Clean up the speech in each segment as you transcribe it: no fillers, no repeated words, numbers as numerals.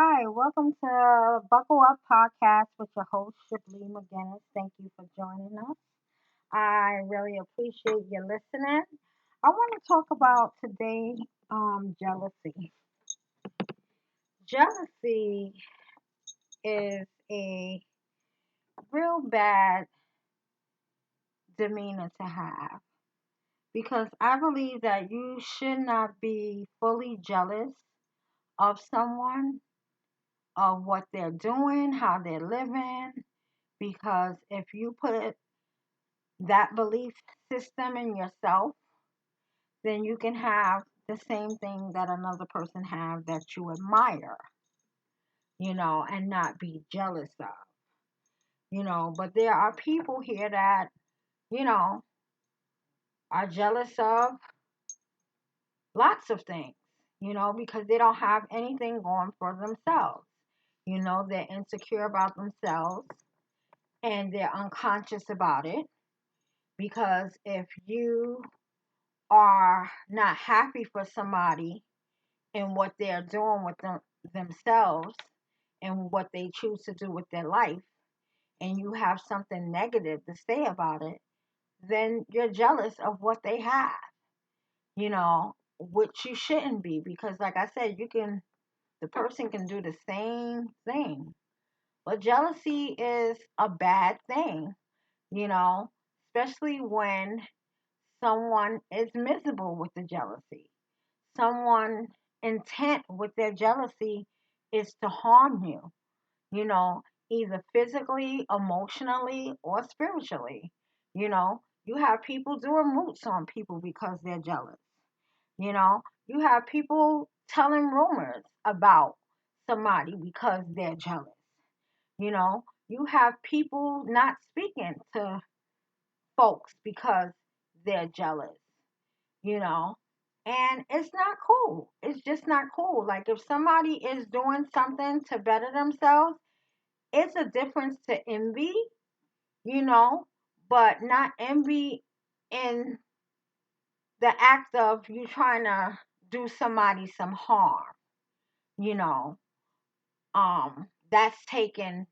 Hi, welcome to Buckle Up Podcast with your host, Shibley McGinnis. Thank you for joining us. I really appreciate you listening. I want to talk about today jealousy. Jealousy is a real bad demeanor to have because I believe that you should not be fully jealous of someone, of what they're doing, how they're living, because if you put that belief system in yourself, then you can have the same thing that another person have that you admire, and not be jealous of, But there are people here that, you know, are jealous of lots of things, because they don't have anything going for themselves. They're insecure about themselves and they're unconscious about it because if you are not happy for somebody and what they're doing with themselves and what they choose to do with their life, and you have something negative to say about it, then you're jealous of what they have, which you shouldn't be because, like I said, the person can do the same thing. But jealousy is a bad thing, you know, especially when someone is miserable with the jealousy. Someone intent with their jealousy is to harm you, you know, either physically, emotionally, or spiritually. You have people doing roots on people because they're jealous. You have people telling rumors about somebody because they're jealous. You have people not speaking to folks because they're jealous, you know. And it's not cool. It's just not cool. Like if somebody is doing something to better themselves, it's a difference to envy, you know, but not envy in the act of you trying to do somebody some harm, you know. That's taking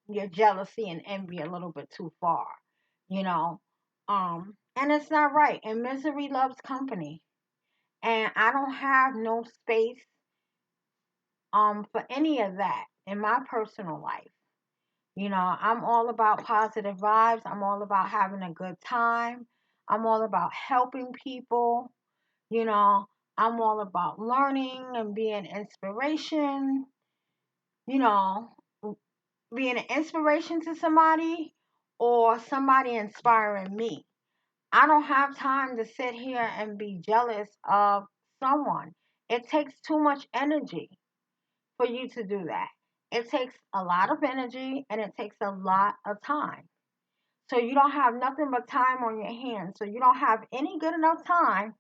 your jealousy and envy a little bit too far, you know. And it's not right. And misery loves company. And I don't have no space for any of that in my personal life. I'm all about positive vibes. I'm all about having a good time. I'm all about helping people. You know, I'm all about learning and being inspiration, you know, being an inspiration to somebody or somebody inspiring me. I don't have time to sit here and be jealous of someone. It takes too much energy for you to do that. It takes a lot of energy and it takes a lot of time. So you don't have nothing but time on your hands. So you don't have any good enough time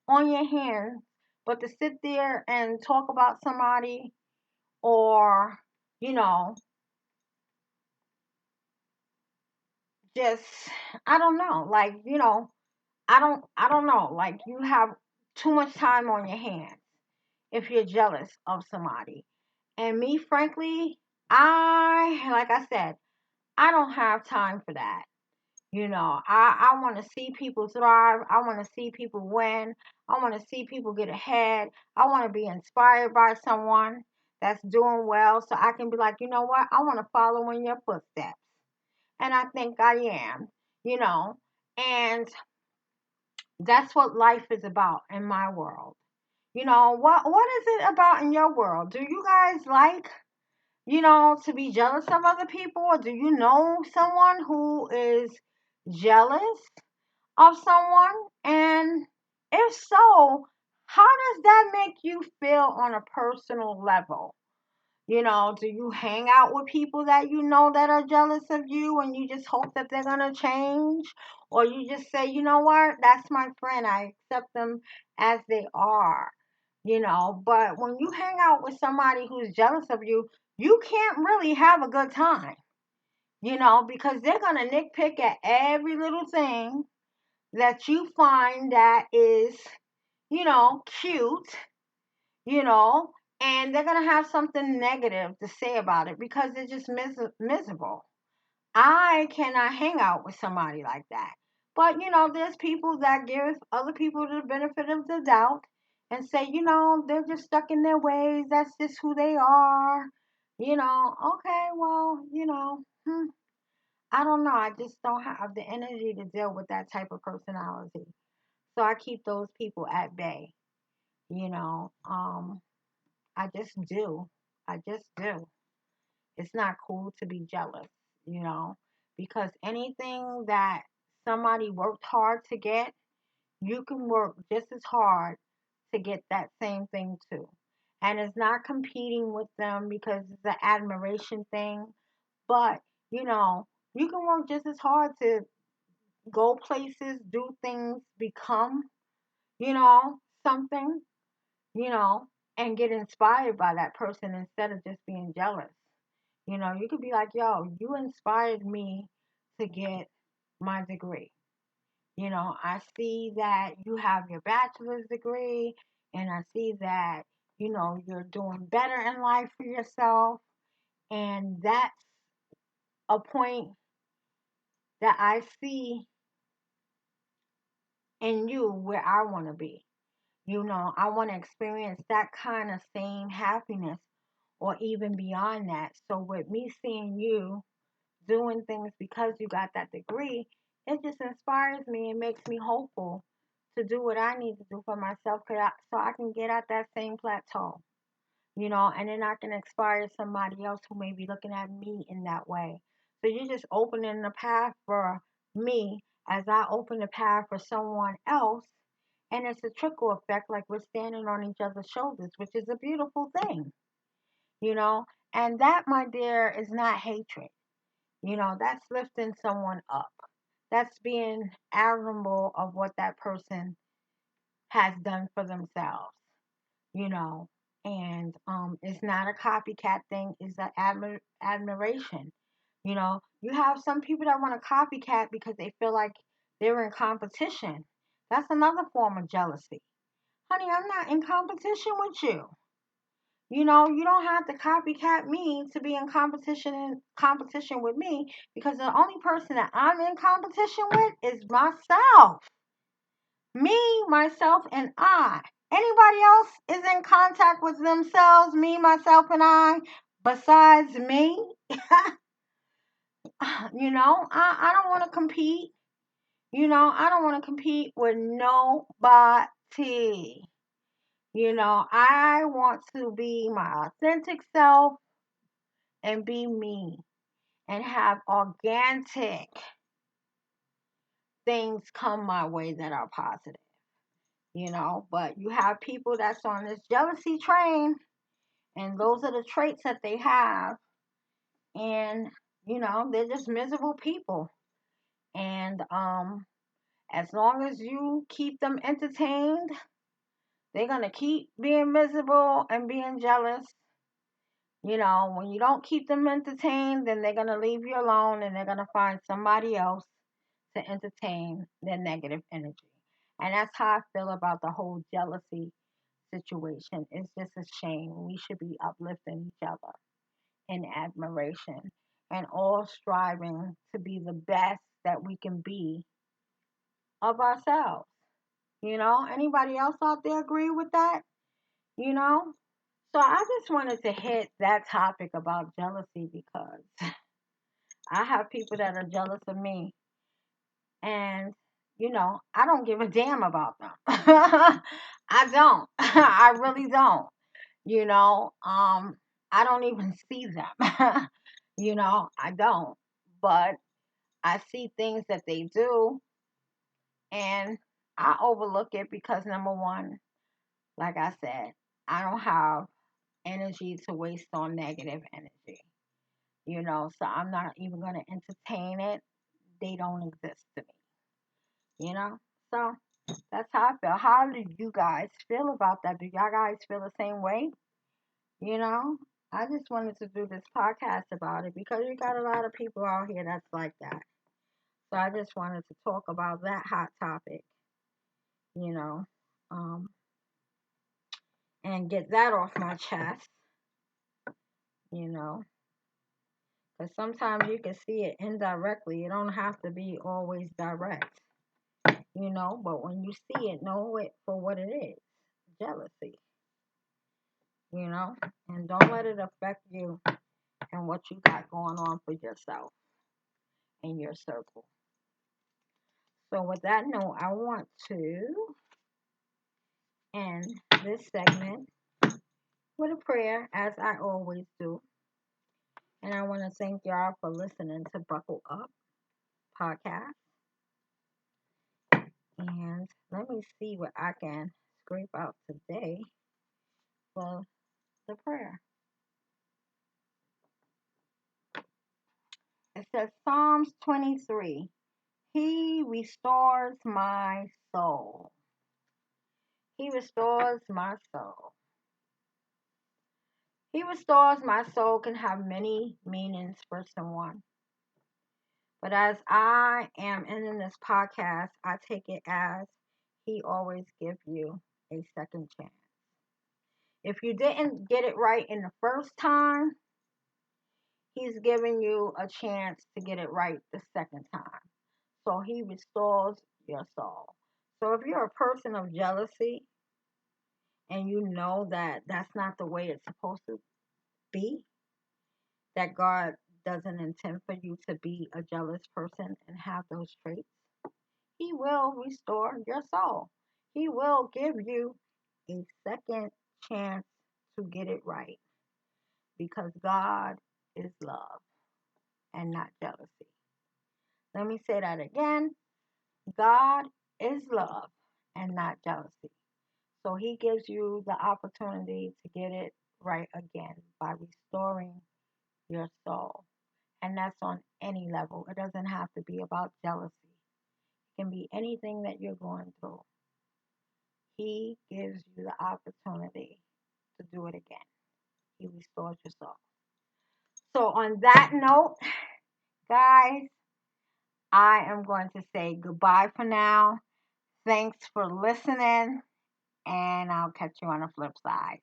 on your hands but to sit there and talk about somebody or, you know, just I don't know. Like, I don't know. Like you have too much time on your hands if you're jealous of somebody. And me, frankly, like I said, I don't have time for that. I want to see people thrive. I want to see people win. I want to see people get ahead. I want to be inspired by someone that's doing well so I can be like, you know what? I want to follow in your footsteps. And I think I am, you know. And that's what life is about in my world. What is it about in your world? Do you guys like, to be jealous of other people? Or do you know someone who is jealous of someone? And if so, how does that make you feel on a personal level? Do you hang out with people that you know that are jealous of you and you just hope that they're going to change? Or you just say, you know what, that's my friend. I accept them as they are, But when you hang out with somebody who's jealous of you, you can't really have a good time, because they're going to nitpick at every little thing that you find that is, cute, you know, and they're gonna have something negative to say about it because they're just miserable. I cannot hang out with somebody like that. But there's people that give other people the benefit of the doubt and say, they're just stuck in their ways. That's just who they are. Okay, well, I don't know. I just don't have the energy to deal with that type of personality. So I keep those people at bay. You know, um, I just do. I just do. It's not cool to be jealous, you know, because anything that somebody worked hard to get, you can work just as hard to get that same thing too. And it's not competing with them because it's an admiration thing, but you know, you can work just as hard to go places, do things, become, you know, something, you know, and get inspired by that person instead of just being jealous. You could be like, yo, you inspired me to get my degree. I see that you have your bachelor's degree, and I see that, you're doing better in life for yourself. And that's a point that I see in you where I want to be. I want to experience that kind of same happiness or even beyond that. So, with me seeing you doing things because you got that degree, it just inspires me and makes me hopeful to do what I need to do for myself so I can get at that same plateau, and then I can inspire somebody else who may be looking at me in that way. So you're just opening the path for me as I open the path for someone else. And it's a trickle effect, like we're standing on each other's shoulders, which is a beautiful thing, you know. And that, my dear, is not hatred. That's lifting someone up. That's being admirable of what that person has done for themselves, you know. And it's not a copycat thing, it's an admiration. You have some people that want to copycat because they feel like they're in competition. That's another form of jealousy. Honey, I'm not in competition with you. You don't have to copycat me to be in competition with me because the only person that I'm in competition with is myself. Me, myself, and I. Anybody else is in contact with themselves, me, myself, and I, besides me. I don't want to compete. I don't want to compete with nobody. I want to be my authentic self and be me and have organic things come my way that are positive, But you have people that's on this jealousy train, and those are the traits that they have, and they're just miserable people. And as long as you keep them entertained, they're gonna keep being miserable and being jealous. When you don't keep them entertained, then they're going to leave you alone and they're going to find somebody else to entertain their negative energy. And that's how I feel about the whole jealousy situation. It's just a shame. We should be uplifting each other in admiration and all striving to be the best that we can be of ourselves. Anybody else out there agree with that? You know? So I just wanted to hit that topic about jealousy because I have people that are jealous of me, and I don't give a damn about them. I don't. I really don't. I don't even see them. I don't. But I see things that they do, and I overlook it because number one, like I said, I don't have energy to waste on negative energy. So I'm not even going to entertain it. They don't exist to me. So that's how I feel. How do you guys feel about that? Do y'all guys feel the same way? You know, I just wanted to do this podcast about it because you got a lot of people out here that's like that. So I just wanted to talk about that hot topic, you know. Um, and get that off my chest, you know, because sometimes you can see it indirectly. It don't have to be always direct, but when you see it, know it for what it is, jealousy, you know, and don't let it affect you and what you got going on for yourself in your circle. So, with that note, I want to end this segment with a prayer, as I always do. And I want to thank y'all for listening to Buckle Up podcast. And let me see what I can scrape out today for the prayer. It says Psalms 23. He restores my soul. He restores my soul. He restores my soul can have many meanings for someone. But as I am ending this podcast, I take it as he always gives you a second chance. If you didn't get it right in the first time, he's giving you a chance to get it right the second time. So he restores your soul. So if you're a person of jealousy and you know that that's not the way it's supposed to be, that God doesn't intend for you to be a jealous person and have those traits, he will restore your soul. He will give you a second chance to get it right because God is love and not jealousy. Let me say that again. God is love and not jealousy. So he gives you the opportunity to get it right again by restoring your soul. And that's on any level. It doesn't have to be about jealousy. It can be anything that you're going through. He gives you the opportunity to do it again. He restores your soul. So on that note, guys, I am going to say goodbye for now. Thanks for listening, and I'll catch you on the flip side.